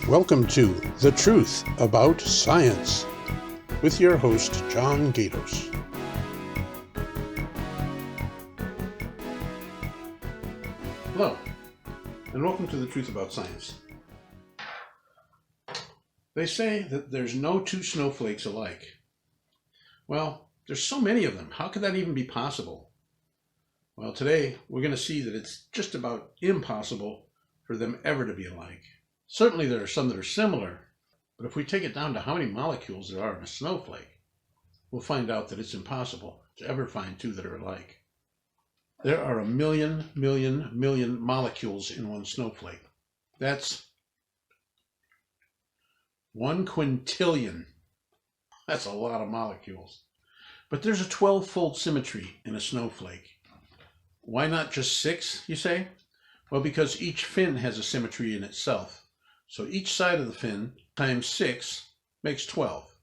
Welcome to The Truth About Science with your host, John Gatos. Hello, and welcome to The Truth About Science. They say that there's no two snowflakes alike. Well, there's so many of them. How could that even be possible? Well, today we're going to see that it's just about impossible for them ever to be alike. Certainly there are some that are similar, but if we take it down to how many molecules there are in a snowflake, we'll find out that it's impossible to ever find two that are alike. There are 1,000,000,000,000,000 molecules in one snowflake. That's 1 quintillion. That's a lot of molecules. But there's a 12-fold symmetry in a snowflake. Why not just 6, you say? Well, because each fin has a symmetry in itself. So each side of the fin times 6 makes 12.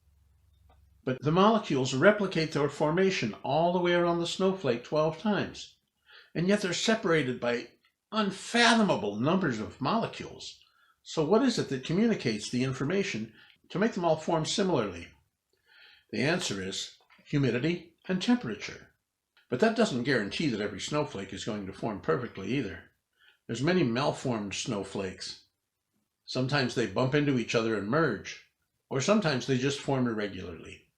But the molecules replicate their formation all the way around the snowflake 12 times. And yet they're separated by unfathomable numbers of molecules. So what is it that communicates the information to make them all form similarly? The answer is humidity and temperature. But that doesn't guarantee that every snowflake is going to form perfectly either. There's many malformed snowflakes. Sometimes they bump into each other and merge, or sometimes they just form irregularly.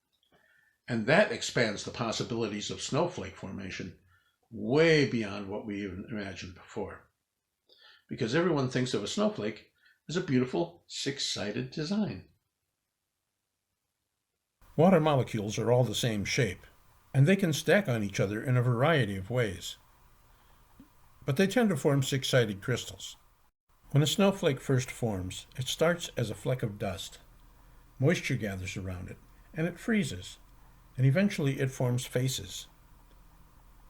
And that expands the possibilities of snowflake formation way beyond what we even imagined before. Because everyone thinks of a snowflake as a beautiful six-sided design. Water molecules are all the same shape, and they can stack on each other in a variety of ways. But they tend to form six-sided crystals. When a snowflake first forms, it starts as a fleck of dust. Moisture gathers around it, and it freezes, and eventually it forms faces.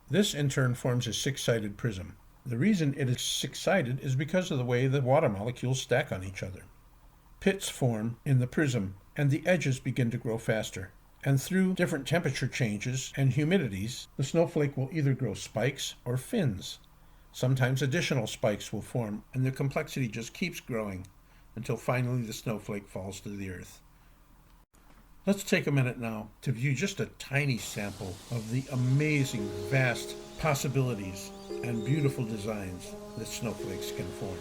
This in turn forms a six-sided prism. The reason it is six-sided is because of the way the water molecules stack on each other. Pits form in the prism, and the edges begin to grow faster. And through different temperature changes and humidities, the snowflake will either grow spikes or fins. Sometimes additional spikes will form, and the complexity just keeps growing until finally the snowflake falls to the earth. Let's take a minute now to view just a tiny sample of the amazing, vast possibilities and beautiful designs that snowflakes can form.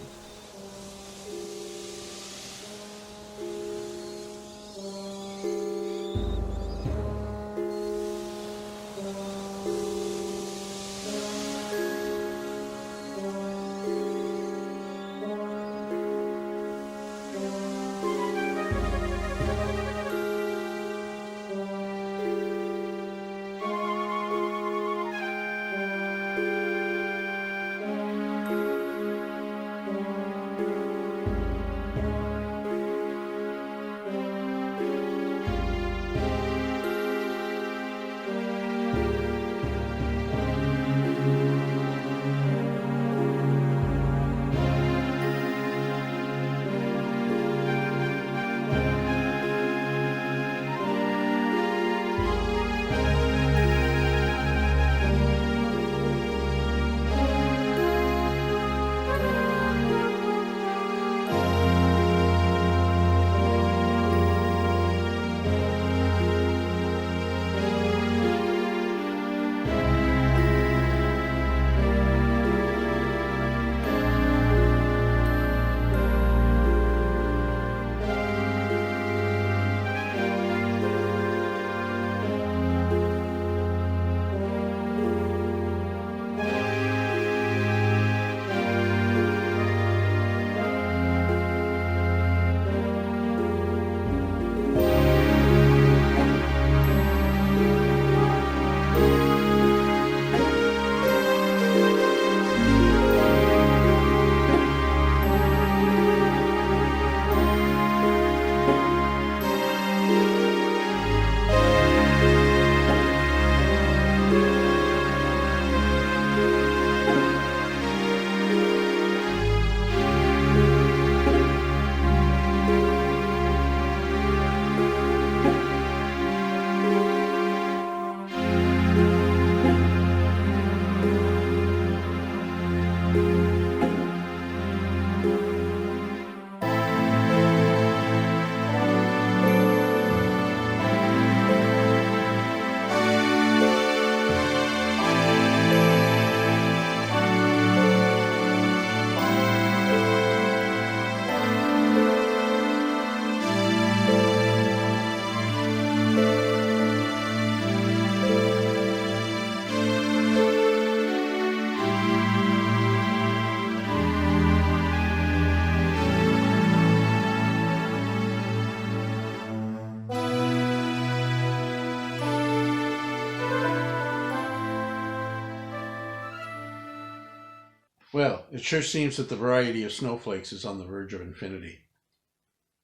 Well, it sure seems that the variety of snowflakes is on the verge of infinity.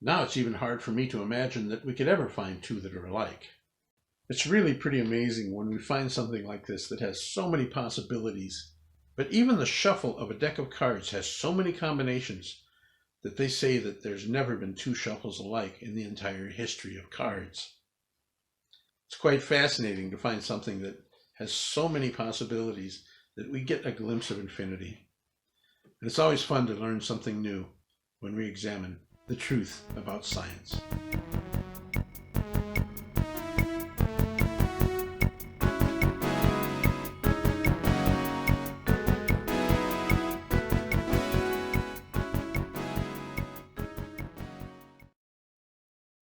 Now it's even hard for me to imagine that we could ever find two that are alike. It's really pretty amazing when we find something like this that has so many possibilities. But even the shuffle of a deck of cards has so many combinations that they say that there's never been two shuffles alike in the entire history of cards. It's quite fascinating to find something that has so many possibilities that we get a glimpse of infinity. And it's always fun to learn something new when we examine the truth about science.